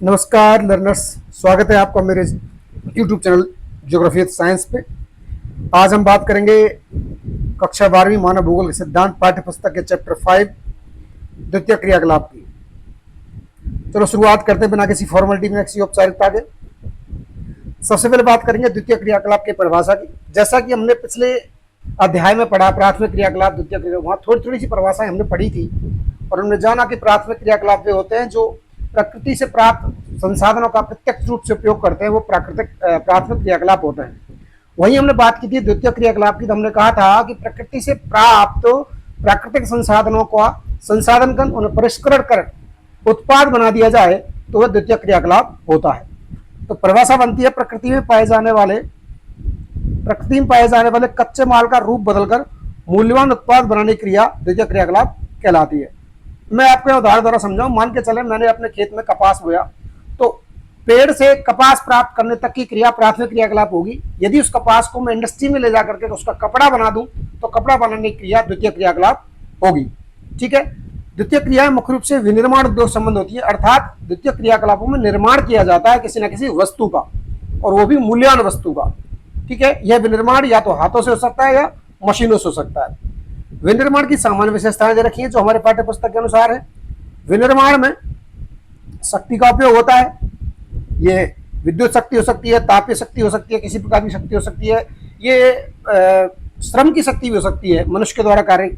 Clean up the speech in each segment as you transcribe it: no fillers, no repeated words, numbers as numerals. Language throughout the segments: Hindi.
नमस्कार लर्नर्स, स्वागत है आपका मेरे YouTube channel geography and science पे। आज हम बात करेंगे कक्षा 12वीं मानव भूगोल के सिद्धांत पाठ्य पुस्तक के चैप्टर 5 द्वितीय क्रियाकलाप की। चलो शुरुआत करते हैं बिना किसी फॉर्मेलिटी में, किसी औपचारिकता के। सबसे पहले बात करेंगे द्वितीय क्रियाकलाप की परिभाषा की। जैसा कि हमने पिछले अध्याय में पढ़ा प्राथमिक क्रियाकलाप द्वितीय क्रियाकलाप, वहाँ थोड़ी थोड़ी सी परिभाषाएं हमने पढ़ी थी और हमने जाना कि प्राथमिक क्रियाकलाप वे होते हैं जो प्रकृति से प्राप्त संसाधनों का प्रत्यक्ष रूप से उपयोग करते हैं, वो प्राथमिक क्रियाकलाप होते हैं। वहीं हमने बात की थी द्वितीय क्रियाकलाप की, तो हमने कहा था कि प्रकृति से प्राप्त प्राकृतिक संसाधनों का संसाधन कर उन्हें परिष्करण कर उत्पाद बना दिया जाए तो वह द्वितीय क्रियाकलाप होता है। तो परिभाषा बनती है प्रकृति में पाए जाने वाले कच्चे माल का रूप बदलकर मूल्यवान उत्पाद बनाने की क्रिया द्वितीय क्रियाकलाप कहलाती है। मैं आपको उदाहरण द्वारा समझाऊं। मान के चले मैंने अपने खेत में कपास बोया, तो पेड़ से कपास प्राप्त करने तक की क्रिया प्राथमिक क्रियाकलाप होगी। यदि उस कपास को मैं इंडस्ट्री में ले जाकर के उसका कपड़ा बना दूं तो कपड़ा बनाने की क्रिया द्वितीय क्रियाकलाप होगी। ठीक है। द्वितीय क्रिया मुख्य रूप से विनिर्माण उद्योग संबंध होती है, अर्थात द्वितीय क्रियाकलापों में निर्माण किया जाता है किसी न किसी वस्तु का, और वो भी मूल्यवान वस्तु का। ठीक है। यह विनिर्माण या तो हाथों से हो सकता है या मशीनों से हो सकता है। विनिर्माण की सामान्य विशेषताएं दे रखी है जो हमारे पाठ्य पुस्तक के अनुसार है। विनिर्माण में शक्ति का उपयोग होता है। ये विद्युत शक्ति हो सकती है, तापीय शक्ति हो सकती है, किसी प्रकार की शक्ति हो सकती है, ये श्रम की शक्ति भी हो सकती है, मनुष्य के द्वारा कार्य।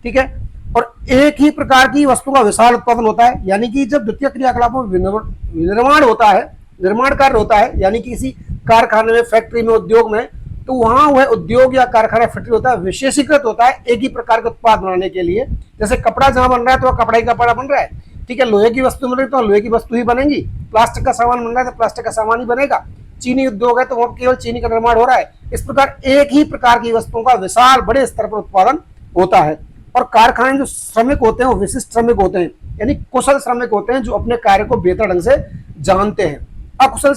ठीक है। और एक ही प्रकार की वस्तु का विशाल उत्पादन होता है, यानी कि जब द्वितीय क्रियाकलापों में विनिर्माण होता है, निर्माण कार्य होता है, यानी कि किसी कारखाने में, फैक्ट्री में, उद्योग में, तो वहां वह उद्योग या कारखाना फैक्ट्री होता है विशेषीकृत होता है एक ही प्रकार के उत्पाद बनाने के लिए। जैसे कपड़ा जहां बन रहा है तो वह कपड़ा ही कपड़ा बन रहा है। ठीक है। लोहे की वस्तु बन रही तो लोहे की वस्तु ही बनेगी। प्लास्टिक का सामान बन रहा है तो प्लास्टिक का सामान ही बनेगा। चीनी उद्योग है तो वहां केवल चीनी का निर्माण हो रहा है। इस प्रकार एक ही प्रकार की वस्तुओं का विशाल बड़े स्तर पर उत्पादन होता है। और कारखाने जो श्रमिक होते हैं वो विशिष्ट श्रमिक होते हैं, यानी कुशल श्रमिक होते हैं जो अपने कार्य को बेहतर ढंग से जानते हैं। अकुशल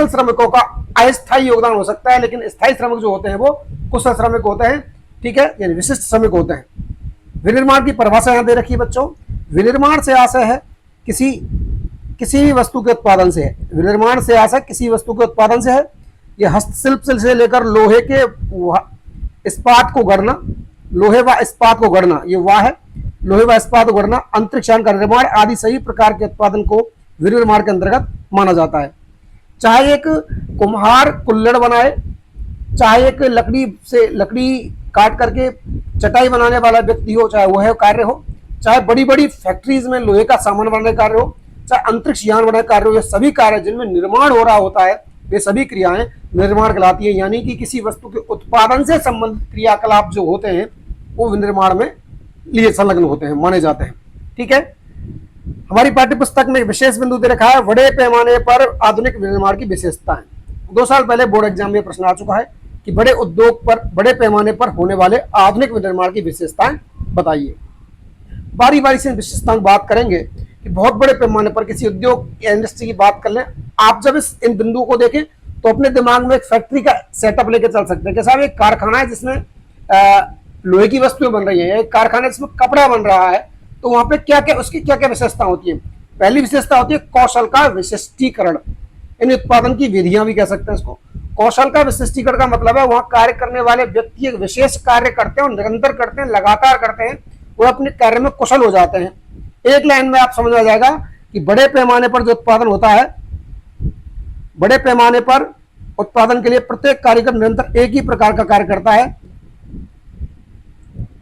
श्रमिकों का अस्थायी योगदान हो सकता है, लेकिन स्थायी श्रमिक जो होते हैं वो कुशल श्रमिक होते हैं। ठीक है। यानी विशिष्ट श्रमिक होते हैं। विनिर्माण की परिभाषा यहां दे रखी है बच्चों। विनिर्माण से आशय है किसी भी वस्तु के उत्पादन से है। विनिर्माण से आशय किसी वस्तु के उत्पादन से है। यह हस्तशिल्प से लेकर लोहे के इस्पात को गढ़ना, लोहे व इस्पात को गढ़ना, ये वाह है, लोहे व इस्पात को गढ़ना, अंतरिक्ष यान का निर्माण आदि सही प्रकार के उत्पादन को विनिर्माण के अंतर्गत माना जाता है। चाहे एक कुम्हार कुल्हड़ बनाए, चाहे एक लकड़ी काट करके चटाई बनाने वाला व्यक्ति हो, चाहे वह कार्य हो, चाहे बड़ी बड़ी फैक्ट्रीज में लोहे का सामान बनाने का कार्य हो, चाहे अंतरिक्ष यान बनाने का कार्य हो, ये सभी कार्य जिनमें निर्माण हो रहा होता है वे सभी क्रियाएं निर्माण कहलाती है। यानी कि किसी वस्तु के उत्पादन से संबंधित क्रियाकलाप जो होते हैं वो विनिर्माण में लिए संलग्न होते हैं, माने जाते हैं। ठीक है। हमारी पाठ्य पुस्तक में विशेष बिंदु दे रखा है बड़े पैमाने पर आधुनिक विनिर्माण की विशेषताएं। 2 साल पहले बोर्ड एग्जाम में प्रश्न आ चुका है कि बड़े उद्योग पर बड़े पैमाने पर होने वाले आधुनिक विनिर्माण की विशेषताएं बताइए। बारी बारी से विशेषताओं की बात करेंगे कि बहुत बड़े पैमाने पर किसी उद्योग या इंडस्ट्री की बात कर लें। आप जब इन बिंदुओं को देखें तो अपने दिमाग में एक फैक्ट्री का सेटअप लेकर चल सकते हैं कि साहब एक कारखाना है जिसमें लोहे की वस्तुएं बन रही है, एक कारखाना है जिसमें कपड़ा बन रहा है, तो वहां पे क्या क्या उसकी क्या क्या विशेषता होती है। पहली विशेषता होती है कौशल का विशिष्टीकरण, इन उत्पादन की विधियां भी कह सकते हैं इसको। कौशल का विशिष्टीकरण का मतलब है वहां कार्य करने वाले व्यक्ति एक विशेष कार्य करते हैं और निरंतर करते हैं, लगातार करते हैं, वो अपने कार्य में कुशल हो जाते हैं। एक लाइन में आप समझ आ जाएगा कि बड़े पैमाने पर जो उत्पादन होता है, बड़े पैमाने पर उत्पादन के लिए प्रत्येक कारीगर निरंतर एक ही प्रकार का कार्य करता है।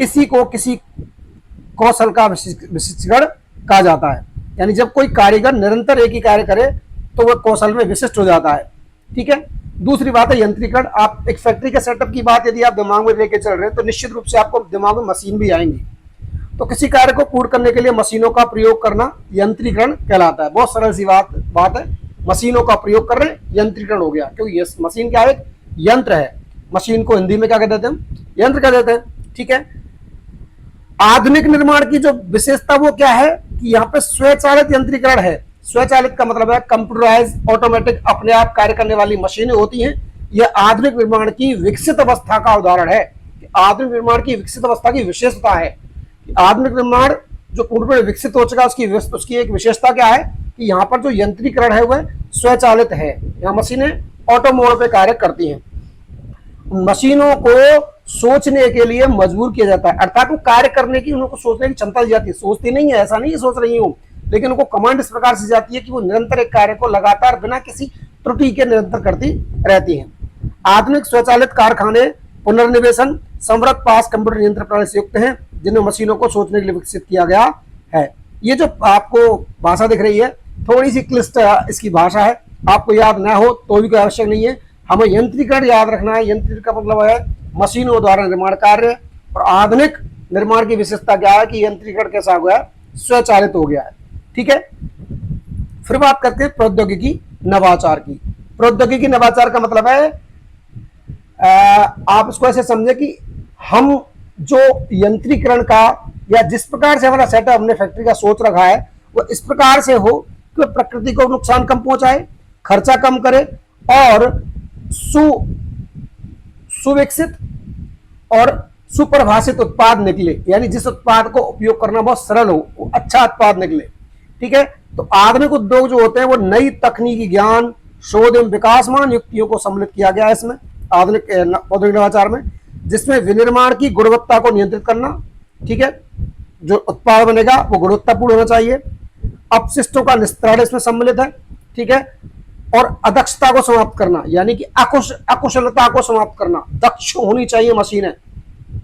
इसी को किसी कौशल का विशिष्टीकरण कहा जाता है। यानी जब कोई कारीगर निरंतर एक ही कार्य करे तो वह कौशल में विशिष्ट हो जाता है। ठीक है। दूसरी बात है यंत्रीकरण। आप एक फैक्ट्री के सेटअप की बात यदि आप दिमाग में लेके चल रहे हैं तो निश्चित रूप से आपको दिमाग में मशीन भी आएंगी। तो किसी कार्य को पूर्ण करने के लिए मशीनों का प्रयोग करना यंत्रीकरण कहलाता है। बहुत सरल सी बात है, मशीनों का प्रयोग कर रहे हैं, यंत्रीकरण हो गया। क्योंकि मशीन क्या है? यंत्र है। मशीन को हिंदी में क्या कह देते हैं? यंत्र कह देते हैं। ठीक है। आधुनिक निर्माण की जो विशेषता वो क्या है कि यहाँ पे स्वचालित यंत्रीकरण है। स्वचालित का मतलब है कंप्यूटराइज, ऑटोमेटिक, अपने आप कार्य करने वाली मशीनें होती हैं। यह आधुनिक निर्माण की विकसित अवस्था का उदाहरण है। आधुनिक निर्माण की विकसित अवस्था की विशेषता है। आधुनिक निर्माण जो पूर्ण रूप से विकसित हो चुका है उसकी एक विशेषता क्या है कि यहाँ पर जो यंत्रीकरण है वह स्वचालित है। यहाँ मशीनें ऑटो मोड पे कार्य करती हैं। मशीनों को सोचने के लिए मजबूर किया जाता है, अर्थात वो कार्य करने की उनको सोचने की क्षमता दी जाती है। सोचती नहीं है, ऐसा नहीं है सोच रही हूँ, लेकिन उनको कमांड इस प्रकार से जाती है कि वो निरंतर एक कार्य को लगातार बिना किसी त्रुटि के निरंतर करती रहती हैं। आधुनिक स्वचालित कारखाने पुनर्निवेशन समृद्ध पास कंप्यूटर नियंत्रण प्रणाली से युक्त हैं, जिन्हें मशीनों को सोचने के लिए विकसित किया गया है। ये जो आपको भाषा दिख रही है थोड़ी सी क्लिष्ट इसकी भाषा है, आपको याद ना हो तो भी कोई आवश्यक नहीं है। हमें यंत्रीकरण याद रखना है। यंत्रीकरण का मतलब है मशीनों द्वारा निर्माण कार्य, और आधुनिक निर्माण की विशेषता क्या है कि यंत्रीकरण कैसा हो गया, स्वचालित हो गया है। ठीक है, फिर बात करते हैं प्रौद्योगिकी नवाचार की। प्रौद्योगिकी नवाचार का मतलब है आप इसको ऐसे समझे कि हम जो यंत्रीकरण का या जिस प्रकार से हमारा सेटअप हमने फैक्ट्री का सोच रखा है वो इस प्रकार से हो कि प्रकृति को नुकसान कम पहुंचाए, खर्चा कम करे और सुविकसित और सुपरिभाषित उत्पाद निकले, यानी जिस उत्पाद को उपयोग करना बहुत सरल हो, वो अच्छा उत्पाद निकले। ठीक है, तो आधुनिक उद्योग जो होते हैं वो नई तकनीकी ज्ञान, शोध एवं विकासमान युक्तियों को सम्मिलित किया गया है इसमें आधुनिक औद्योगिक नवाचार में, जिसमें विनिर्माण की गुणवत्ता को नियंत्रित करना। ठीक है, जो उत्पाद बनेगा वो गुणवत्तापूर्ण होना चाहिए। अपशिष्टों का निस्तारण इसमें सम्मिलित है। ठीक है, और अदक्षता को समाप्त करना, यानी कि अकुशलता को समाप्त करना। दक्ष होनी चाहिए मशीनें,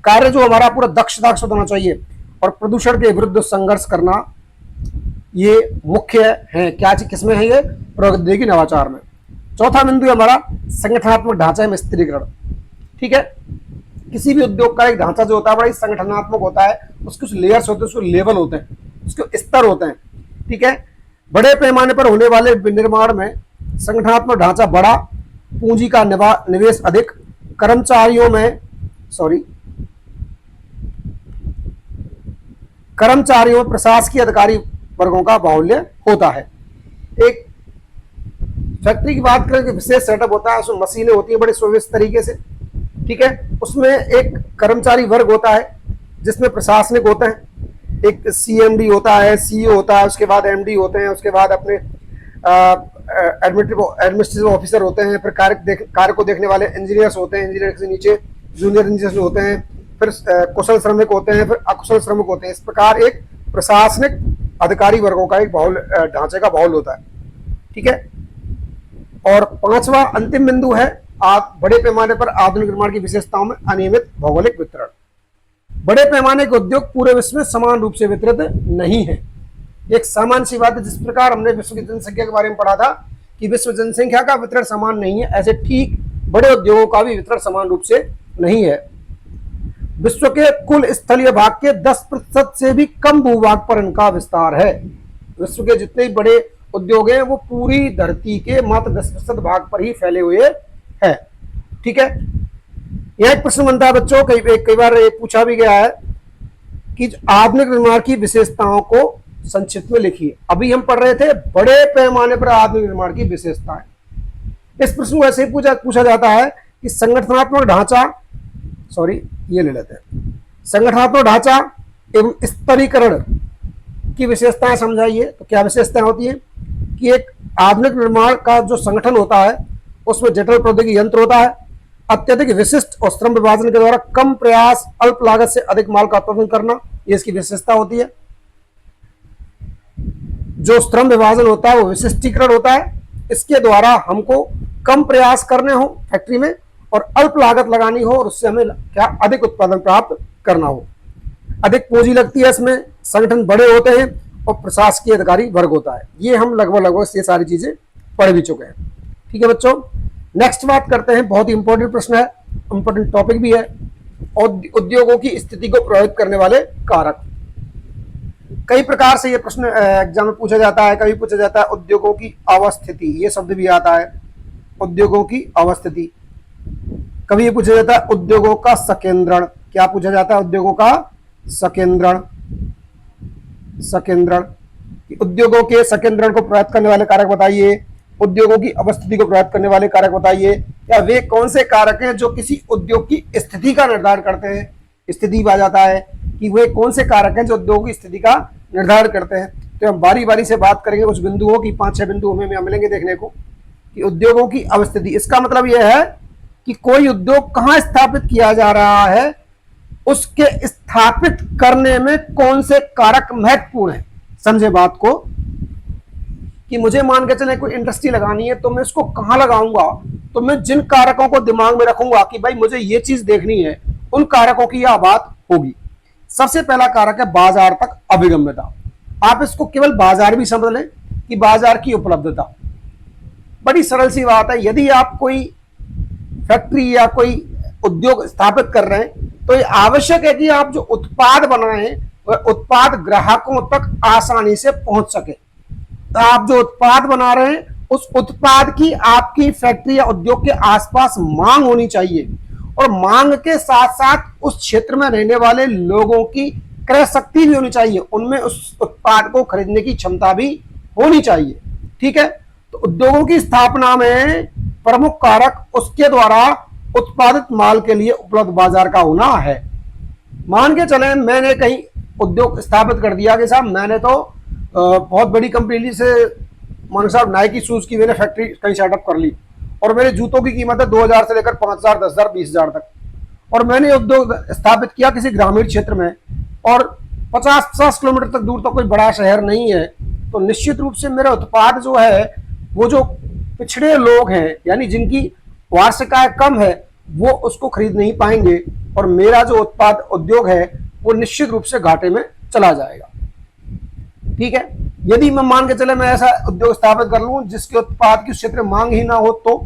कार्य जो हमारा पूरा दक्षता से होना चाहिए, और प्रदूषण के विरुद्ध संघर्ष करना, ये मुख्य है। क्या चीज किसमें है, ये प्रौद्योगिकी नवाचार में। चौथा बिंदु है हमारा संगठनात्मक ढांचा में स्थिरीकरण। ठीक है, किसी भी उद्योग का एक ढांचा जो होता है बड़ा ही संगठनात्मक होता है, उसके कुछ लेयर्स होते हैं, उसके लेवल होते हैं, उसके स्तर होते हैं। ठीक है, बड़े पैमाने पर होने वाले विनिर्माण में संगठनात्मक ढांचा बड़ा, पूंजी का निवेश अधिक, कर्मचारियों में प्रशासकीय अधिकारी वर्गों का बाहुल्य होता है। एक फैक्ट्री की बात करें कि विशेष सेटअप होता है, उसमें मशीनें होती है बड़े सुव्यवस्थित तरीके से। ठीक है, उसमें एक कर्मचारी वर्ग होता है जिसमें प्रशासनिक होते हैं, एक सीएमडी होता है, सीईओ होता है, उसके बाद एमडी होते हैं, उसके बाद अपने एडमिनिस्ट्रेटिव ऑफिसर होते हैं, फिर कार्य को देखने वाले इंजीनियर्स होते हैं, इंजीनियर से नीचे जूनियर इंजीनियर्स होते हैं, फिर कुशल श्रमिक होते हैं, फिर अकुशल श्रमिक होते हैं। इस प्रकार एक प्रशासनिक अधिकारी वर्गों का एक बाहुल ढांचे का बाहुल होता है। ठीक है, और पांचवा अंतिम बिंदु है बड़े पैमाने पर आधुनिक निर्माण की विशेषताओं में अनियमित भौगोलिक वितरण। बड़े पैमाने के उद्योग पूरे विश्व में समान रूप से वितरित नहीं है। एक सामान्य सी बात है, जिस प्रकार हमने विश्व की जनसंख्या के बारे में पढ़ा था कि विश्व जनसंख्या का वितरण समान नहीं है, ऐसे ठीक बड़े उद्योगों का भी वितरण समान रूप से नहीं है। विश्व के कुल स्थलीय भाग के 10% से भी कम भूभाग पर इनका विस्तार है। विश्व के जितने बड़े उद्योग हैं वो पूरी धरती के मात्र 10% भाग पर ही फैले हुए हैं। ठीक है, यह एक प्रश्न बनता है बच्चों, कई बार पूछा भी गया है कि आधुनिक निर्माण की विशेषताओं को संक्षिप्त में लिखिए। अभी हम पढ़ रहे थे बड़े पैमाने पर आधुनिक निर्माण की विशेषताएं। इस प्रश्न को ऐसे ही पूछा जाता है कि संगठनात्मक ढांचा, संगठनात्मक ढांचा एवं स्तरीकरण की विशेषताएं समझाइए। तो क्या विशेषताएं होती है कि एक आधुनिक निर्माण का जो संगठन होता है उसमें जटिल प्रौद्योगिकी यंत्र होता है, अत्यधिक विशिष्ट और श्रम विभाजन के द्वारा कम प्रयास, अल्प लागत से अधिक माल का उत्पादन करना, ये इसकी विशेषता होती है। जो श्रम विभाजन होता है वो विशिष्टीकरण होता है, इसके द्वारा हमको कम प्रयास करने हो फैक्ट्री में और अल्प लागत लगानी हो और उससे हमें क्या अधिक उत्पादन प्राप्त करना हो। अधिक पूंजी लगती है इसमें, संगठन बड़े होते हैं और प्रशासकीय अधिकारी वर्ग होता है। ये हम लगभग ये सारी चीजें पढ़ भी चुके हैं। ठीक है बच्चों, नेक्स्ट बात करते हैं, बहुत ही इंपॉर्टेंट प्रश्न है, इंपॉर्टेंट टॉपिक भी है, उद्योगों की स्थिति को प्रभावित करने वाले कारक। कई प्रकार से ये प्रश्न एग्जाम में पूछा जाता है। कभी पूछा जाता है उद्योगों की अवस्थिति, ये शब्द भी आता है, उद्योगों की अवस्थिति। कभी ये पूछा जाता है उद्योगों का सकेंद्रण। क्या पूछा जाता है? उद्योगों का सकेंद्रण। उद्योगों के सकेंद्रण को प्रभावित करने वाले कारक बताइए, उद्योगों की अवस्थिति को प्रभावित करने वाले कारक बताइए, या वे कौन से कारक हैं जो किसी उद्योग की स्थिति का निर्धारण करते हैं। स्थिति आ जाता है कि वे कौन से कारक हैं जो उद्योग की स्थिति का निर्धारण करते हैं। तो हम बारी बारी से बात करेंगे कुछ बिंदुओं की, 5-6 बिंदु हमें मिलेंगे देखने को कि उद्योगों की अवस्थिति। इसका मतलब यह है कि कोई उद्योग कहां स्थापित किया जा रहा है, उसके स्थापित करने में कौन से कारक महत्वपूर्ण है। समझे बात को, कि मुझे मान के चले कोई इंडस्ट्री लगानी है तो मैं इसको कहां लगाऊंगा, तो मैं जिन कारकों को दिमाग में रखूंगा कि भाई मुझे ये चीज देखनी है, उन कारकों की यह बात होगी। सबसे पहला कारक है बाजार तक अभिगम्यता। आप इसको केवल बाजार भी समझ लें कि बाजार की उपलब्धता। बड़ी सरल सी बात है, यदि आप कोई फैक्ट्री या कोई उद्योग स्थापित कर रहे हैं तो ये आवश्यक है कि आप जो उत्पाद बनाएं वह उत्पाद ग्राहकों तक आसानी से पहुंच सके। तो आप जो उत्पाद बना रहे हैं उस उत्पाद की आपकी फैक्ट्री या उद्योग के आसपास मांग होनी चाहिए, और मांग के साथ साथ उस क्षेत्र में रहने वाले लोगों की क्रय शक्ति भी होनी चाहिए, उनमें उस उत्पाद को खरीदने की क्षमता भी होनी चाहिए। ठीक है, तो उद्योगों की स्थापना में प्रमुख कारक उसके द्वारा उत्पादित माल के लिए उपलब्ध बाजार का होना है। मान के चले मैंने कहीं उद्योग स्थापित कर दिया कि साहब मैंने तो बहुत बड़ी कंपनी से, मान साहब नाइकी शूज की मैंने फैक्ट्री कहीं सेटअप कर ली, और मेरे जूतों की कीमत है 2000 से लेकर 5000, 10,000, 20,000 तक, और मैंने उद्योग स्थापित किया किसी ग्रामीण क्षेत्र में, और 50-50 किलोमीटर तक दूर तो कोई बड़ा शहर नहीं है, तो निश्चित रूप से मेरा उत्पाद जो है, वो जो पिछड़े लोग हैं यानी जिनकी वार्षिक आय कम है, वो उसको खरीद नहीं पाएंगे, और मेरा जो उत्पाद उद्योग है वो निश्चित रूप से घाटे में चला जाएगा। ठीक है, यदि मैं मान के चले मैं ऐसा उद्योग स्थापित कर लूं जिसके उत्पाद की क्षेत्र में मांग ही ना हो तो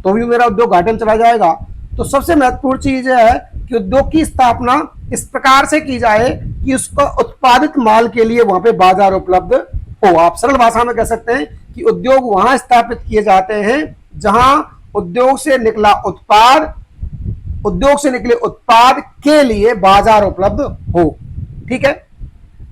भी मेरा उद्योग घाटे में चला जाएगा। तो सबसे महत्वपूर्ण चीज है कि उद्योग की स्थापना इस प्रकार से की जाए कि उसका उत्पादित माल के लिए वहां पे बाजार उपलब्ध हो। आप सरल भाषा में कह सकते हैं कि उद्योग वहां स्थापित किए जाते हैं जहां उद्योग से निकले उत्पाद के लिए बाजार उपलब्ध हो। ठीक है,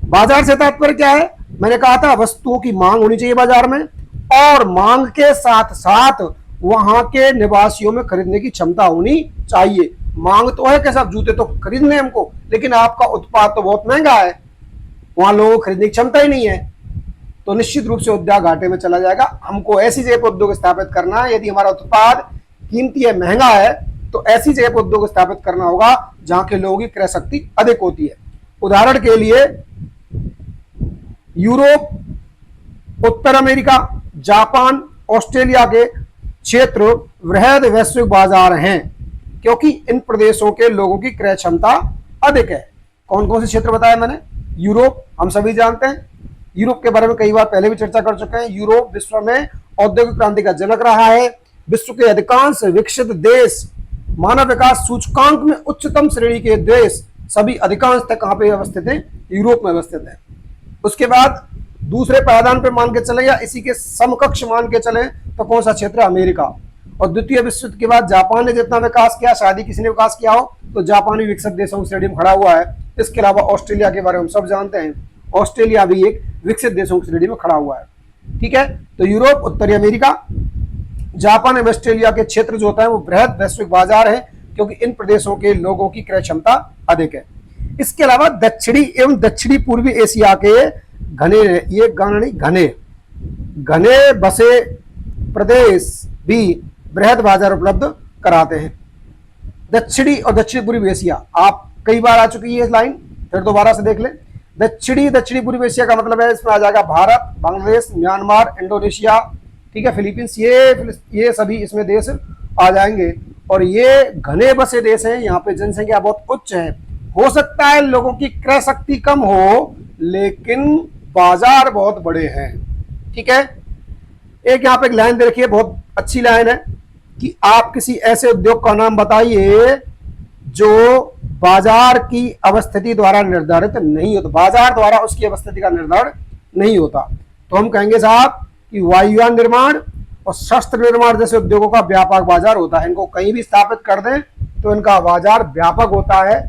बाजार से तात्पर्य क्या है, मैंने कहा था वस्तुओं की मांग होनी चाहिए बाजार में, और मांग के साथ साथ वहां के निवासियों में खरीदने की क्षमता होनी चाहिए। मांग तो है कि साहब जूते तो खरीदने हमको, लेकिन आपका उत्पाद तो बहुत महंगा है, वहां लोगों को खरीदने की क्षमता ही नहीं है, तो निश्चित रूप से उद्योग घाटे में चला जाएगा। हमको ऐसी जगह पर उद्योग स्थापित करना है, यदि हमारा उत्पाद कीमती है, महंगा है, तो ऐसी जगह पर उद्योग स्थापित करना होगा जहां के लोगों की क्रय शक्ति अधिक होती है। उदाहरण के लिए यूरोप, उत्तर अमेरिका, जापान, ऑस्ट्रेलिया के क्षेत्र वृहद वैश्विक बाजार हैं, क्योंकि इन प्रदेशों के लोगों की क्रय क्षमता अधिक है। कौन कौन से क्षेत्र बताया मैंने? यूरोप, हम सभी जानते हैं, यूरोप के बारे में कई बार पहले भी चर्चा कर चुके हैं। यूरोप विश्व में औद्योगिक क्रांति का जनक रहा है। विश्व के अधिकांश विकसित देश, मानव विकास सूचकांक में उच्चतम श्रेणी के देश, सभी अधिकांश तक कहां पे अवस्थित है? यूरोप में अवस्थित है। उसके बाद दूसरे पायदान पे मान के चले या इसी के समकक्ष मान के चले तो कौन सा क्षेत्र? अमेरिका। और द्वितीय विश्व युद्ध के बाद जापान ने जितना विकास किया, शायद ही किसी ने विकास किया हो, तो जापान भी विकसित देशों की श्रेणी में खड़ा हुआ है। इसके अलावा ऑस्ट्रेलिया के बारे में हम सब जानते हैं, ऑस्ट्रेलिया भी एक विकसित देशों की श्रेणी में खड़ा हुआ है। ठीक है, तो यूरोप, उत्तरी अमेरिका, जापान एवं ऑस्ट्रेलिया के क्षेत्र जो होता है वो बृहद वैश्विक बाजार है, क्योंकि इन प्रदेशों के लोगों की क्रय क्षमता अधिक है। इसके अलावा दक्षिणी एवं दक्षिणी पूर्वी एशिया के घने बसे प्रदेश भी बृहद बाजार उपलब्ध कराते हैं। दक्षिणी और दक्षिणी पूर्वी एशिया, आप कई बार आ चुकी है इस लाइन, फिर दोबारा से देख लें। दक्षिणी पूर्वी एशिया का मतलब है इसमें आ जाएगा भारत, बांग्लादेश, म्यांमार, इंडोनेशिया, ठीक है, फिलीपींस, ये सभी इसमें देश आ जाएंगे। और ये घने बसे देश हैं, यहाँ पे जनसंख्या बहुत उच्च है। हो सकता है लोगों की क्रय शक्ति कम हो, लेकिन बाजार बहुत बड़े हैं। ठीक है, एक यहाँ पे एक लाइन दे रखी है, बहुत अच्छी लाइन है कि आप किसी ऐसे उद्योग का नाम बताइए जो बाजार की अवस्थिति द्वारा निर्धारित नहीं होता, बाजार द्वारा उसकी अवस्थिति का निर्धारण नहीं होता। तो हम कहेंगे साहब कि वायुयान निर्माण और शस्त्र निर्माण जैसे उद्योगों का व्यापक बाजार होता है। इनको कहीं भी स्थापित कर दें तो इनका बाजार व्यापक होता है।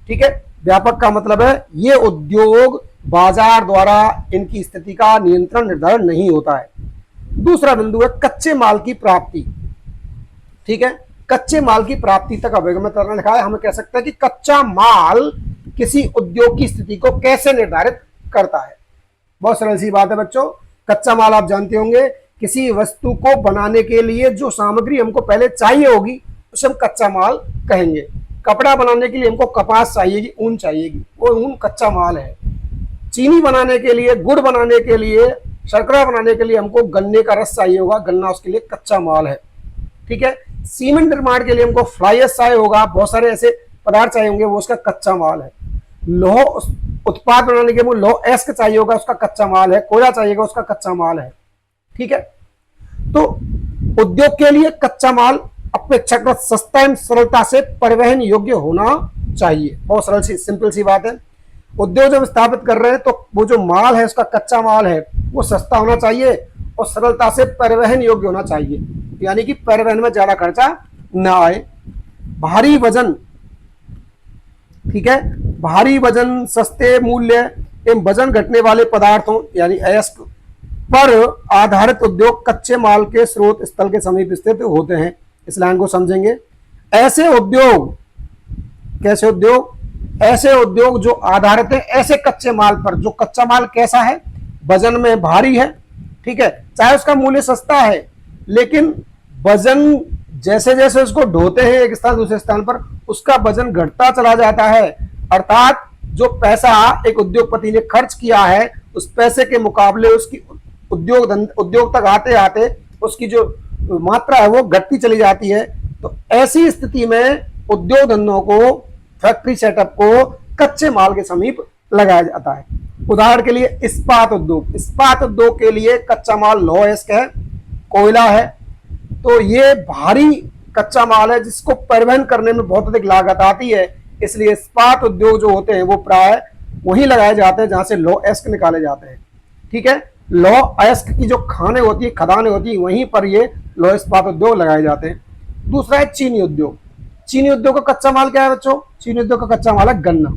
ठीक है, व्यापक का मतलब है ये उद्योग बाजार द्वारा इनकी स्थिति का नियंत्रण निर्धारण नहीं होता है। दूसरा बिंदु है कच्चे माल की प्राप्ति। ठीक है, कच्चे माल की प्राप्ति तक अभिगम्यता लिखा है। हम कह सकते हैं कि कच्चा माल किसी उद्योग की स्थिति को कैसे निर्धारित करता है? बहुत सरल सी बात है बच्चों। कच्चा माल आप जानते होंगे, किसी वस्तु को बनाने के लिए जो सामग्री हमको पहले चाहिए होगी उसे हम कच्चा माल कहेंगे। कपड़ा बनाने के लिए हमको कपास चाहिएगी, ऊन चाहिएगी, वो ऊन कच्चा माल है। चीनी बनाने के लिए, गुड़ बनाने के लिए, शर्करा बनाने के लिए हमको गन्ने का रस चाहिए होगा, गन्ना उसके लिए कच्चा माल है। ठीक है। सीमेंट निर्माण के लिए हमको फ्लाई ऐश चाहिए होगा, बहुत सारे ऐसे पदार्थ चाहिए होंगे, वो उसका कच्चा माल है। लौह उत्पाद बनाने के लिए लौह अयस्क चाहिए होगा, उसका कच्चा माल है। कोयला चाहिएगा, उसका कच्चा माल है। ठीक है। तो उद्योग के लिए कच्चा माल अपेक्षाकृत सस्ता एवं सरलता से परिवहन योग्य होना चाहिए। बहुत सरल सी सिंपल सी बात है। उद्योग जब स्थापित कर रहे हैं तो वो जो माल है, उसका कच्चा माल है, वो सस्ता होना चाहिए और सरलता से परिवहन योग्य होना चाहिए, यानी कि परिवहन में ज्यादा खर्चा ना आए। भारी वजन, ठीक है, भारी वजन, सस्ते मूल्य एवं वजन घटने वाले पदार्थों यानी अयस्क पर आधारित उद्योग कच्चे माल के स्रोत स्थल के समीप स्थित होते हैं। इस लाइन को समझेंगे। ऐसे उद्योग, कैसे उद्योग? ऐसे उद्योग जो आधारित है ऐसे कच्चे माल पर, जो कच्चा माल कैसा है? वजन में भारी है, ठीक है, चाहे उसका मूल्य सस्ता है, लेकिन वजन जैसे जैसे उसको ढोते हैं एक स्थान दूसरे स्थान पर, उसका वजन घटता चला जाता है। अर्थात जो पैसा एक उद्योगपति ने खर्च किया है, उस पैसे के मुकाबले उसकी उद्योग तक आते आते उसकी जो मात्रा है वो घटती चली जाती है। तो ऐसी स्थिति में उद्योग धंधों को, फैक्ट्री सेटअप को कच्चे माल के समीप लगाया जाता है। उदाहरण के लिए इस्पात उद्योग, इस्पात उद्योग के लिए कच्चा माल लौह अयस्क है, कोयला है। तो ये भारी कच्चा माल है जिसको परिवहन करने में बहुत अधिक लागत आती है, इसलिए इस्पात उद्योग जो होते हैं वो प्राय वहीं लगाए जाते हैं जहां से लौह अयस्क निकाले जाते हैं। ठीक है। लौह अयस्क की जो खाने होती है, खदानें होती है, वहीं पर ये लौह इस्पात उद्योग लगाए जाते हैं। दूसरा है चीनी उद्योग। चीनी उद्योग का कच्चा माल क्या है बच्चों? चीनी उद्योग का कच्चा माल है गन्ना।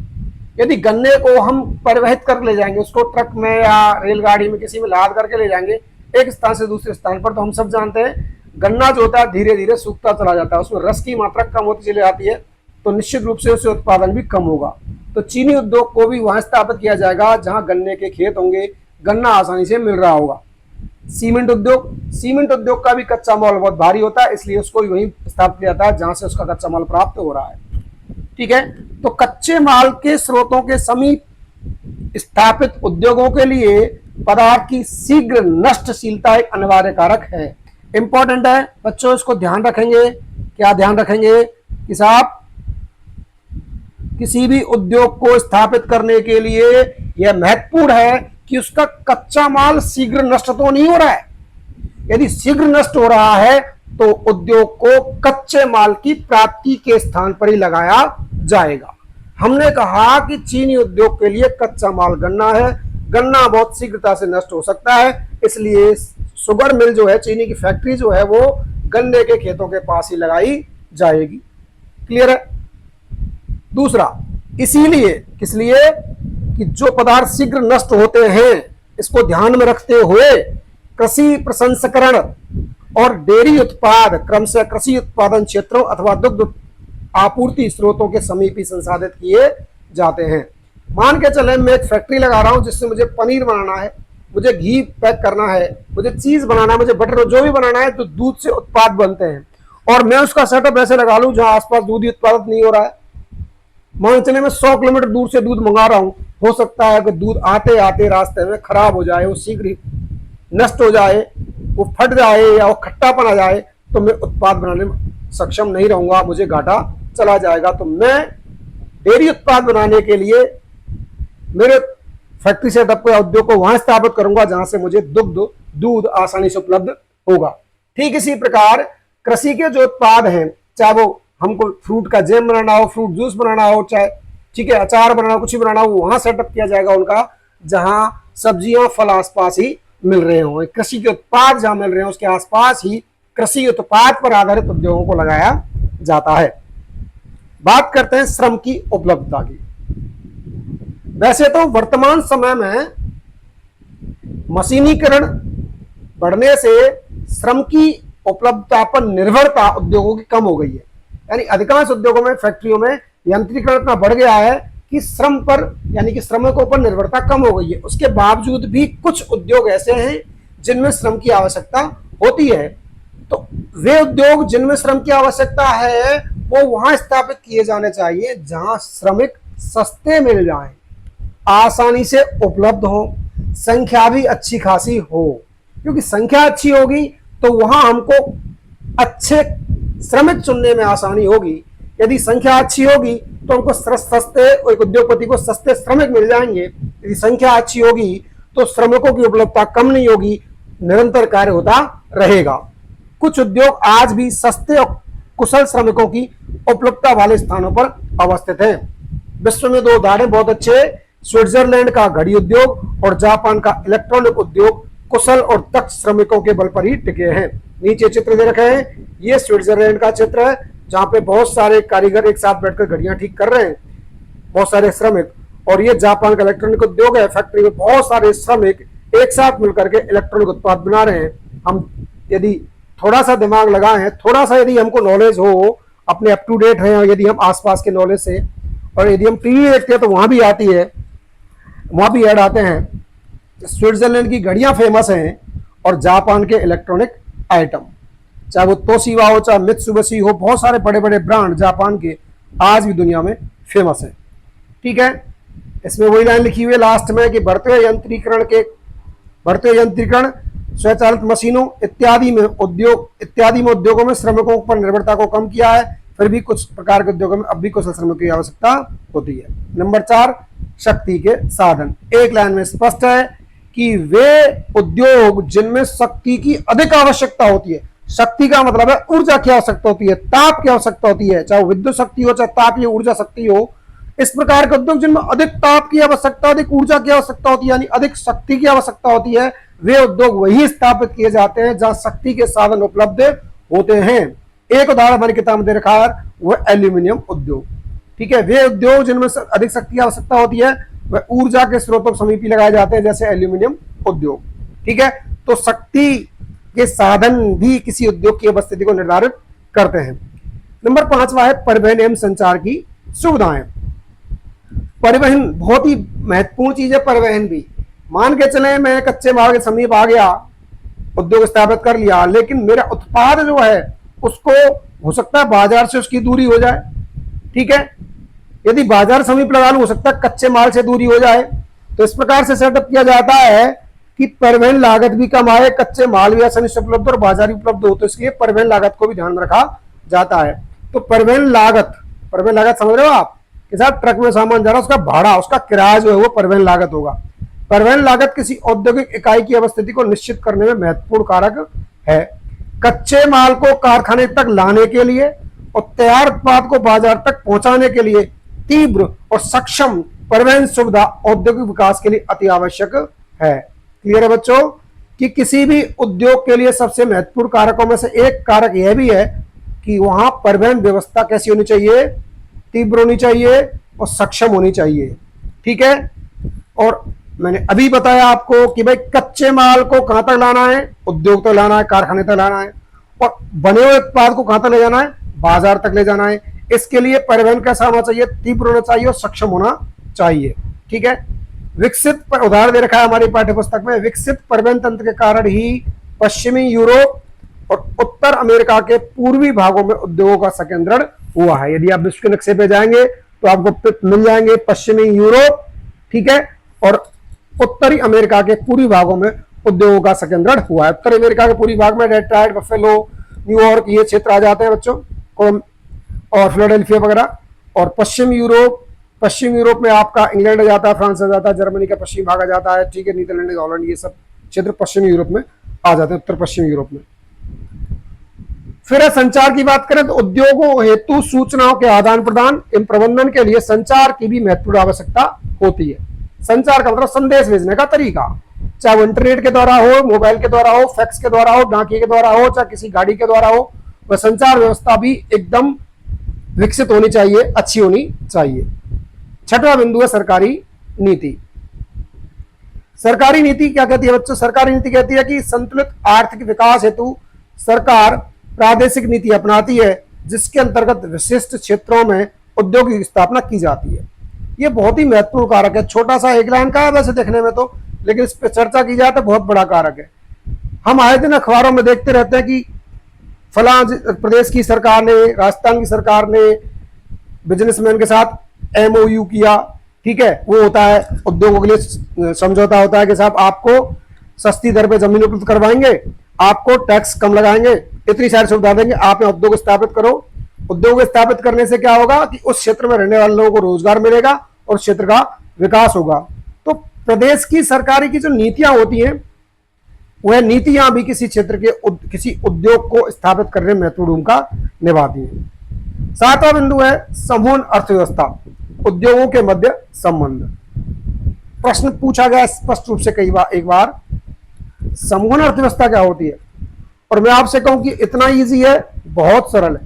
यदि गन्ने को हम परिवहित कर ले जाएंगे, उसको ट्रक में या रेलगाड़ी में किसी में लाद करके ले जाएंगे एक स्थान से दूसरे स्थान पर, तो हम सब जानते हैं गन्ना जो होता है धीरे धीरे सूखता चला जाता है, उसमें रस की मात्रा कम होती चली जाती है, तो निश्चित रूप से उससे उत्पादन भी कम होगा। तो चीनी उद्योग को भी वहां स्थापित किया जाएगा जहां गन्ने के खेत होंगे, गन्ना आसानी से मिल रहा होगा। सीमेंट उद्योग, सीमेंट उद्योग का भी कच्चा माल बहुत भारी होता है, इसलिए उसको वहीं स्थापित किया जाता है जहां से उसका कच्चा माल प्राप्त हो रहा है। ठीक है। तो कच्चे माल के स्रोतों के समीप स्थापित उद्योगों के लिए पदार्थ की शीघ्र नष्टशीलता एक अनिवार्य कारक है। इंपॉर्टेंट है बच्चों, इसको ध्यान रखेंगे। क्या ध्यान रखेंगे कि साहब किसी भी उद्योग को स्थापित करने के लिए यह महत्वपूर्ण है कि उसका कच्चा माल शीघ्र नष्ट तो नहीं हो रहा है। यदि शीघ्र नष्ट हो रहा है तो उद्योग को कच्चे माल की प्राप्ति के स्थान पर ही लगाया जाएगा। हमने कहा कि चीनी उद्योग के लिए कच्चा माल गन्ना है, गन्ना बहुत शीघ्रता से नष्ट हो सकता है, इसलिए शुगर मिल जो है, चीनी की फैक्ट्री जो है, वो गन्ने के खेतों के पास ही लगाई जाएगी। क्लियर है? दूसरा, इसीलिए किस लिए कि जो पदार्थ शीघ्र नष्ट होते हैं, इसको ध्यान में रखते हुए कृषि प्रसंस्करण और डेयरी उत्पाद क्रमशः कृषि उत्पादन क्षेत्रों अथवा दुग्ध आपूर्ति स्रोतों के समीप ही संसाधित किए जाते हैं। मान के चले मैं एक फैक्ट्री लगा रहा हूं जिससे मुझे पनीर बनाना है, मुझे घी पैक करना है, मुझे चीज बनाना है, मुझे बटर, जो भी बनाना है, तो दूध से उत्पाद बनते हैं, और मैं उसका सेटअप ऐसे लगा लूं जहां आसपास दूध ही उत्पादित नहीं हो रहा है। मान चले मैं 100 किलोमीटर दूर से दूध मंगा रहा हूं, हो सकता है कि दूध आते आते रास्ते में खराब हो जाए, वो शीघ्र नष्ट हो जाए, वो फट जाए या वो खट्टापन आ जाए, तो मैं उत्पाद बनाने में सक्षम नहीं रहूंगा, मुझे घाटा चला जाएगा। तो मैं डेयरी उत्पाद बनाने के लिए मेरे फैक्ट्री सेटअप को या उद्योग को वहां स्थापित करूंगा जहां से मुझे दूध आसानी से उपलब्ध होगा। ठीक इसी प्रकार कृषि के जो उत्पाद हैं, चाहे वो हमको फ्रूट का जैम बनाना हो, फ्रूट जूस बनाना हो, चाहे ठीक है अचार बनाना हो, कुछ भी बनाना हो, वहां सेटअप किया जाएगा उनका जहां सब्जियां फल आसपास ही मिल रहे हों। कृषि के उत्पाद जहां मिल रहे हैं उसके आसपास ही कृषि उत्पाद पर आधारित उद्योगों को लगाया जाता है। बात करते हैं श्रम की उपलब्धता की। वैसे तो वर्तमान समय में मशीनीकरण बढ़ने से श्रम की उपलब्धता पर निर्भरता उद्योगों की कम हो गई है। यानी अधिकांश उद्योगों में, फैक्ट्रियों में यंत्रीकरण इतना बढ़ गया है कि श्रम पर यानी कि श्रमिकों पर निर्भरता कम हो गई है। उसके बावजूद भी कुछ उद्योग ऐसे हैं जिनमें श्रम की आवश्यकता होती है। तो वे उद्योग जिनमें श्रम की आवश्यकता है वो वहां स्थापित किए जाने चाहिए जहां श्रमिक सस्ते मिल जाएं, आसानी से उपलब्ध हो, संख्या भी अच्छी खासी हो। क्योंकि संख्या अच्छी होगी तो वहां हमको अच्छे श्रमिक चुनने में आसानी होगी। यदि संख्या अच्छी होगी तो हमको सस्ते, एक उद्योगपति को सस्ते श्रमिक मिल जाएंगे। यदि संख्या अच्छी होगी तो श्रमिकों की उपलब्धता कम नहीं होगी, निरंतर कार्य होता रहेगा। कुछ उद्योग आज भी सस्ते और कुशल श्रमिकों की उपलब्धता वाले स्थानों पर अवस्थित हैं। विश्व में 2 उदाहरण बहुत अच्छे, स्विट्जरलैंड का घड़ी उद्योग और जापान का इलेक्ट्रॉनिक उद्योग कुशल और दक्ष श्रमिकों के बल पर ही टिके हैं। नीचे चित्र दे रखे हैं, ये स्विट्जरलैंड का चित्र है जहां पे बहुत सारे कारीगर एक साथ बैठकर घड़ियां ठीक कर रहे हैं, बहुत सारे श्रमिक। और ये जापान का इलेक्ट्रॉनिक उद्योग है, फैक्ट्री में बहुत सारे श्रमिक एक साथ मिलकर के इलेक्ट्रॉनिक उत्पाद बना रहे हैं। हम यदि थोड़ा सा दिमाग लगाए हैं, थोड़ा सा यदि हमको नॉलेज हो, अपने अप टू डेट हैं, और यदि हम आसपास के नॉलेज से, और यदि हम टीवी देखते हैं तो वहां भी आती है, वहां भी ऐड आते हैं। स्विट्जरलैंड की घड़ियां फेमस हैं और जापान के इलेक्ट्रॉनिक आइटम, चाहे वो तोशिबा हो, चाहे मित्सुबिशी हो, बहुत सारे बड़े बड़े ब्रांड जापान के आज भी दुनिया में फेमस हैं। ठीक है, इसमें वही लाइन लिखी हुई है लास्ट में कि बढ़ते हुए यंत्रीकरण, स्वचालित मशीनों इत्यादि में उद्योगों में श्रमिकों पर निर्भरता को कम किया है। फिर भी कुछ प्रकार के उद्योगों में अब भी कुशल श्रमिकों की आवश्यकता होती है। नंबर 4, शक्ति के साधन। एक लाइन में स्पष्ट है कि वे उद्योग जिनमें शक्ति की अधिक आवश्यकता होती है, शक्ति का मतलब है ऊर्जा की आवश्यकता होती है, ताप की आवश्यकता होती है, चाहे विद्युत शक्ति हो, चाहे ताप या ऊर्जा शक्ति हो। इस प्रकार के उद्योग जिनमें अधिक ताप की आवश्यकता, अधिक ऊर्जा की आवश्यकता होती है, यानी अधिक शक्ति की आवश्यकता होती है, वे उद्योग वही स्थापित किए जाते हैं जहां शक्ति के साधन उपलब्ध होते हैं। एक उदाहरण हमारी किताब में दे रखा है, वह एल्यूमिनियम उद्योग। ठीक है, वे उद्योग जिनमें अधिक शक्ति की आवश्यकता होती है वह ऊर्जा के स्रोतों के समीप लगाए जाते हैं, जैसे एल्यूमिनियम उद्योग। ठीक है, तो शक्ति के साधन भी किसी उद्योग की उपस्थिति को निर्धारित करते हैं। नंबर 5वां है परिवहन एवं संचार की सुविधाएं। परिवहन बहुत ही महत्वपूर्ण चीज है। परिवहन भी मान के चले मैं कच्चे माल के समीप आ गया, उद्योग स्थापित कर लिया, लेकिन मेरा उत्पाद जो है उसको हो सकता है बाजार से उसकी दूरी हो जाए। ठीक है, यदि बाजार समीप लगा लूं, हो सकता है कच्चे माल से दूरी हो जाए। तो इस प्रकार से सेटअप किया जाता है कि परिवहन लागत भी कम आए, कच्चे माल भी आसानी से उपलब्ध और बाजार भी उपलब्ध हो, तो इसलिए परिवहन लागत को भी ध्यान में रखा जाता है। तो परिवहन लागत समझ रहे हो आप, कि साहब ट्रक में सामान जा रहा है, उसका भाड़ा, उसका किराया जो है वो परिवहन लागत होगा। परिवहन लागत किसी औद्योगिक इकाई की अवस्थिति को निश्चित करने में महत्वपूर्ण कारक है। कच्चे माल को कारखाने तक लाने के लिए और तैयार उत्पाद को बाजार तक पहुंचाने के लिए तीव्र और सक्षम परिवहन सुविधा औद्योगिक विकास के लिए अति आवश्यक है। क्लियर है बच्चों, कि किसी भी उद्योग के लिए सबसे महत्वपूर्ण कारकों में से एक कारक यह भी है कि वहां परिवहन व्यवस्था कैसी होनी चाहिए, तीव्र होनी चाहिए और सक्षम होनी चाहिए। ठीक है, और मैंने अभी बताया आपको कि भाई कच्चे माल को कहां तक लाना है, उद्योग तक लाना है, कारखाने तक लाना है, और बने हुए उत्पाद को कहां तक ले जाना है, बाजार तक ले जाना है। इसके लिए परिवहन कैसा होना चाहिए, तीव्र होना चाहिए और सक्षम होना चाहिए। ठीक है, विकसित पर उदाहरण दे रखा है हमारी पाठ्य पुस्तक में, विकसित परिवहन तंत्र के कारण ही पश्चिमी यूरोप और उत्तर अमेरिका के पूर्वी भागों में उद्योगों का संकेंद्रण हुआ है। यदि आप विश्व के नक्शे पे जाएंगे तो आपको मिल जाएंगे पश्चिमी यूरोप, ठीक है, और उत्तरी अमेरिका के पूर्वी भागों में उद्योगों का संकेंद्रण हुआ है। उत्तर अमेरिका के पूर्वी भाग में डेट्रॉइट, बफेलो, न्यूयॉर्क ये क्षेत्र आ जाते हैं बच्चों, और फिलाडेल्फिया वगैरह। और पश्चिम यूरोप में आपका इंग्लैंड आ जाता है, फ्रांस आ जाता है, जर्मनी का पश्चिम भाग आ जाता है, ठीक है, नीदरलैंड, हॉलैंड, ये सब क्षेत्र पश्चिमी यूरोप में आ जाते हैं, उत्तर पश्चिमी यूरोप में। फिर संचार की बात करें तो उद्योगों हेतु सूचनाओं के आदान प्रदान एवं प्रबंधन के लिए संचार की भी महत्वपूर्ण आवश्यकता होती है। संचार का मतलब संदेश भेजने का तरीका, चाहे वो इंटरनेट के द्वारा हो, मोबाइल के द्वारा हो, फैक्स के द्वारा हो, डाकिये के द्वारा हो, चाहे किसी गाड़ी के द्वारा हो, वह संचार व्यवस्था भी एकदम विकसित होनी चाहिए, अच्छी होनी चाहिए। 6वां बिंदु है सरकारी नीति। सरकारी नीति क्या कहती है बच्चों? सरकारी नीति कहती है कि संतुलित आर्थिक विकास हेतु सरकार प्रादेशिक नीति अपनाती है, जिसके अंतर्गत विशिष्ट क्षेत्रों में उद्योग की स्थापना की जाती है। ये बहुत ही महत्वपूर्ण कारक है। छोटा सा एक लाइन का है वैसे देखने में तो, लेकिन इस पर चर्चा की जाए तो बहुत बड़ा कारक है। हम आए दिन अखबारों में देखते रहते हैं कि फला प्रदेश की सरकार ने, राजस्थान की सरकार ने बिजनेसमैन के साथ एमओयू किया, ठीक है, वो होता है उद्योगों के लिए समझौता होता है कि साहब आपको सस्ती दर पे जमीन उपलब्ध करवाएंगे, आपको टैक्स कम लगाएंगे, इतनी सारी सुविधा देंगे, आप यहाँ उद्योग स्थापित करो। उद्योग स्थापित करने से क्या होगा कि उस क्षेत्र में रहने वाले लोगों को रोजगार मिलेगा और उस क्षेत्र का विकास होगा। तो प्रदेश की सरकारी की जो नीतियां होती हैं, वह नीतियां भी किसी क्षेत्र के किसी उद्योग को स्थापित करने में महत्वपूर्ण भूमिका निभाती हैं। सातवां बिंदु है समूह अर्थव्यवस्था, उद्योगों के मध्य संबंध। प्रश्न पूछा गया स्पष्ट रूप से कई बार, एक बार, समूह अर्थव्यवस्था क्या होती है? और मैं आपसे कहूं कि इतना इजी है, बहुत सरल है।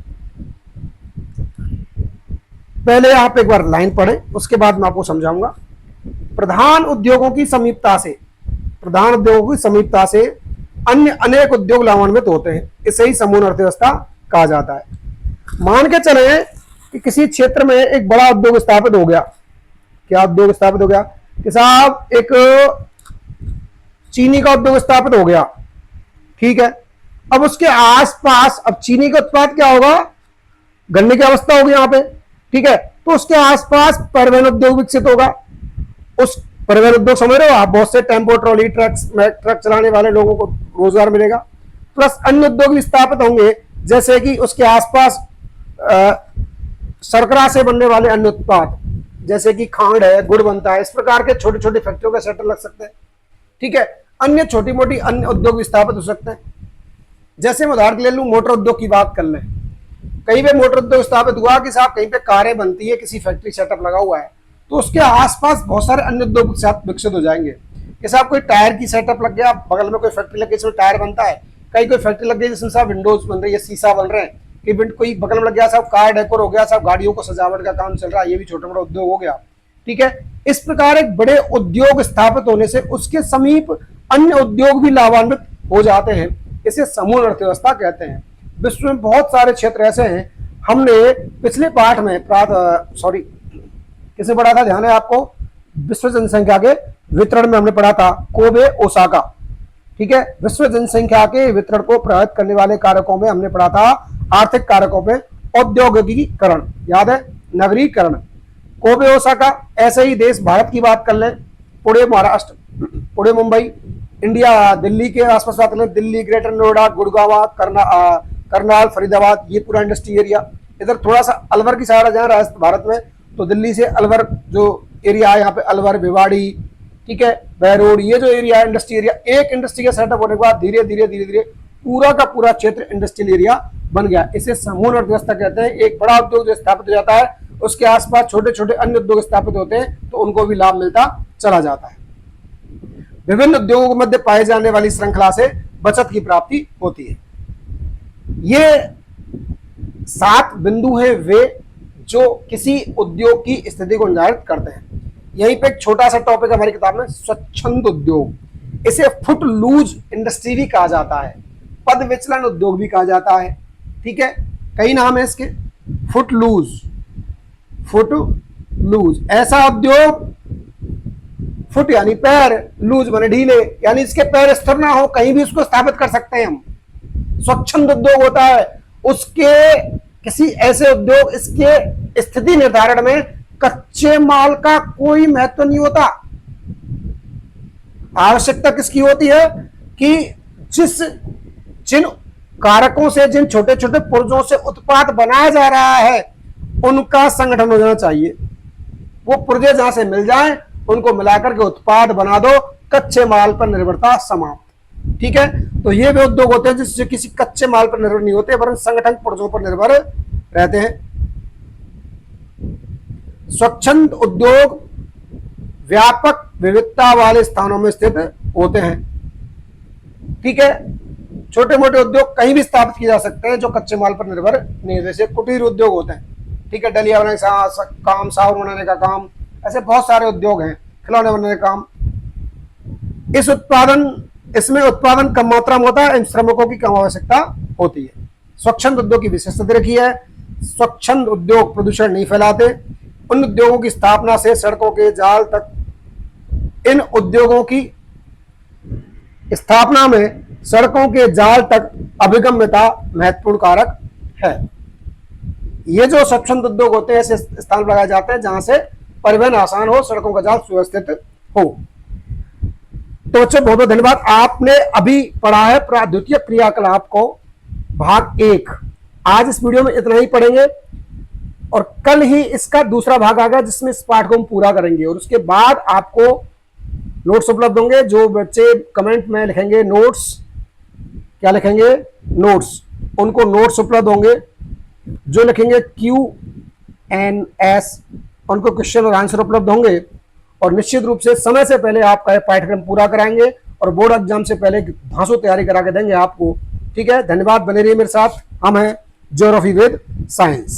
पहले आप एक बार लाइन पढ़ें, उसके बाद मैं आपको समझाऊंगा। प्रधान उद्योगों की समीपता से, प्रधान उद्योगों की समीपता से अन्य अनेक उद्योग लाभान्वित होते हैं, इसे ही समूह अर्थव्यवस्था कहा जाता है। मान के चले कि किसी क्षेत्र में एक बड़ा उद्योग स्थापित हो गया। क्या उद्योग स्थापित हो गया कि साहब एक चीनी का उद्योग स्थापित हो गया, ठीक है। अब उसके आसपास, अब चीनी का उत्पाद क्या होगा, गन्ने की अवस्था होगी यहाँ पे, ठीक है। तो उसके आसपास परिवहन उद्योग विकसित होगा। उस परिवहन उद्योग समझ रहे हो आप, बहुत से टेम्पो, ट्रॉली, ट्रक चलाने वाले लोगों को रोजगार मिलेगा। प्लस अन्य उद्योग भी स्थापित होंगे, जैसे कि उसके आसपास शर्करा से बनने वाले अन्य उत्पाद, जैसे कि खांड है, गुड़ बनता है, इस प्रकार के छोटे छोटे फैक्ट्रियों का सेंटर लग सकते हैं, ठीक है। अन्य छोटी मोटी अन्य उद्योग भी स्थापित हो सकते हैं। जैसे मैं उदाहरण ले लूं, मोटर उद्योग की बात कर लें। कहीं पे मोटर उद्योग स्थापित हुआ कि साहब कहीं पे कारें बनती है, किसी फैक्ट्री सेटअप लगा हुआ है, तो उसके आसपास बहुत सारे अन्य उद्योग विकसित हो जाएंगे। कि साहब कोई टायर की सेटअप लग गया, बगल में कोई फैक्ट्री लग गई जिसमें टायर बनता है, कहीं कोई फैक्ट्री लग गई जिसमें साहब विंडोज बन रही है, शीशा बन रहे हैं, कि कोई बगल में लग गया साहब कार डेकोर हो गया, साहब गाड़ियों को सजावट का काम चल रहा है, ये भी छोटा मोटा उद्योग हो गया, ठीक है। इस प्रकार एक बड़े उद्योग स्थापित होने से उसके समीप अन्य उद्योग भी लाभान्वित हो जाते हैं, इसे समूह अर्थव्यवस्था कहते हैं। विश्व में बहुत सारे क्षेत्र ऐसे हैं। हमने पिछले पाठ में किसे पढ़ा था, ध्यान है आपको, विश्व जनसंख्या के वितरण में हमने पढ़ा था कोबे ओसाका, ठीक है। विश्व जनसंख्या के वितरण को प्रभावित करने वाले कारकों में हमने पढ़ा था आर्थिक कारकों में औद्योगिकीकरण, याद है, नगरीकरण, कोबे ओसाका। ऐसे ही देश भारत की बात कर लें, पुणे महाराष्ट्र, पुणे मुंबई, इंडिया दिल्ली के आसपास बात करें, दिल्ली, ग्रेटर नोएडा, गुड़गांव, करनाल, फरीदाबाद, ये पूरा इंडस्ट्री एरिया। इधर थोड़ा सा अलवर की साइड आ जाए भारत में, तो दिल्ली से अलवर जो एरिया है, यहाँ पे अलवर, भिवाड़ी, ठीक है, बहरोड, ये जो एरिया है इंडस्ट्री एरिया, एक इंडस्ट्री का सेटअप होने के बाद धीरे धीरे पूरा का पूरा क्षेत्र इंडस्ट्रियल एरिया बन गया। इसे समूह अर्थव्यवस्था कहते हैं। एक बड़ा उद्योग जो स्थापित हो जाता है, उसके आसपास छोटे छोटे अन्य उद्योग स्थापित होते हैं, तो उनको भी लाभ मिलता चला जाता है। विभिन्न उद्योगों के मध्य पाए जाने वाली श्रृंखला से बचत की प्राप्ति होती है। ये 7 बिंदु हैं वे जो किसी उद्योग की स्थिति को निर्धारित करते हैं। यहीं पे एक छोटा सा टॉपिक हमारी किताब में, स्वच्छंद उद्योग, इसे फुट लूज इंडस्ट्री भी कहा जाता है, पद विचलन उद्योग भी कहा जाता है, ठीक है, कई नाम है इसके। फुट लूज ऐसा उद्योग, फुट यानी पैर, लूज माने ढीले, यानी इसके पैर स्थिर ना हो, कहीं भी उसको स्थापित कर सकते हैं हम। स्वच्छंद उद्योग होता है उसके किसी ऐसे उद्योग, इसके स्थिति निर्धारण में कच्चे माल का कोई महत्व नहीं होता। आवश्यकता किसकी होती है कि जिन कारकों से, जिन छोटे छोटे पुर्जों से उत्पाद बनाया जा रहा है, उनका संगठन हो जाना चाहिए। वो पुर्जे जहां से मिल जाएं, उनको मिलाकर के उत्पाद बना दो, कच्चे माल पर निर्भरता समाप्त, ठीक है। तो ये वे उद्योग होते हैं जिससे किसी कच्चे माल पर निर्भर नहीं होते, वरन संगठन पुर्जों पर निर्भर रहते हैं। स्वच्छंद उद्योग व्यापक विविधता वाले स्थानों में स्थित होते हैं, ठीक है। छोटे मोटे उद्योग कहीं भी स्थापित किए जा सकते हैं जो कच्चे माल पर निर्भर नहीं, जैसे कुटीर उद्योग होते हैं, ठीक है, डलिया बनाने का काम, सावर बनाने का काम, ऐसे बहुत सारे उद्योग हैं, खिलौने बनाने का काम। इसमें उत्पादन कम मात्रा में होता है, श्रमिकों की कम आवश्यकता होती है। स्वच्छंद उद्योग की विशेषता रखी है, स्वच्छंद उद्योग प्रदूषण नहीं फैलाते, उन उद्योगों की स्थापना से सड़कों के जाल तक, इन उद्योगों की स्थापना में सड़कों के जाल तक अभिगम्यता महत्वपूर्ण कारक है। ये जो स्वच्छंद उद्योग होते हैं ऐसे स्थान पर लगाए जाते हैं जहां से परिवहन आसान हो, सड़कों का जाल सुव्यवस्थित हो। तो बच्चों बहुत बहुत धन्यवाद। आपने अभी पढ़ा है प्राद्योतिक क्रियाकलाप को भाग 1। आज इस वीडियो में इतना ही पढ़ेंगे और कल ही इसका दूसरा भाग आएगा जिसमें इस पाठ को हम पूरा करेंगे, और उसके बाद आपको नोट्स उपलब्ध होंगे। जो बच्चे कमेंट में लिखेंगे नोट्स, क्या लिखेंगे, नोट्स, उनको नोट्स उपलब्ध होंगे। जो लिखेंगे QNS, उनको क्वेश्चन और आंसर उपलब्ध होंगे। और निश्चित रूप से समय से पहले आपका पाठ्यक्रम पूरा कराएंगे और बोर्ड एग्जाम से पहले धांसू तैयारी करा के देंगे आपको। ठीक है, धन्यवाद, बने रहिए मेरे साथ। हम हैं ज्योग्राफी विद साइंस।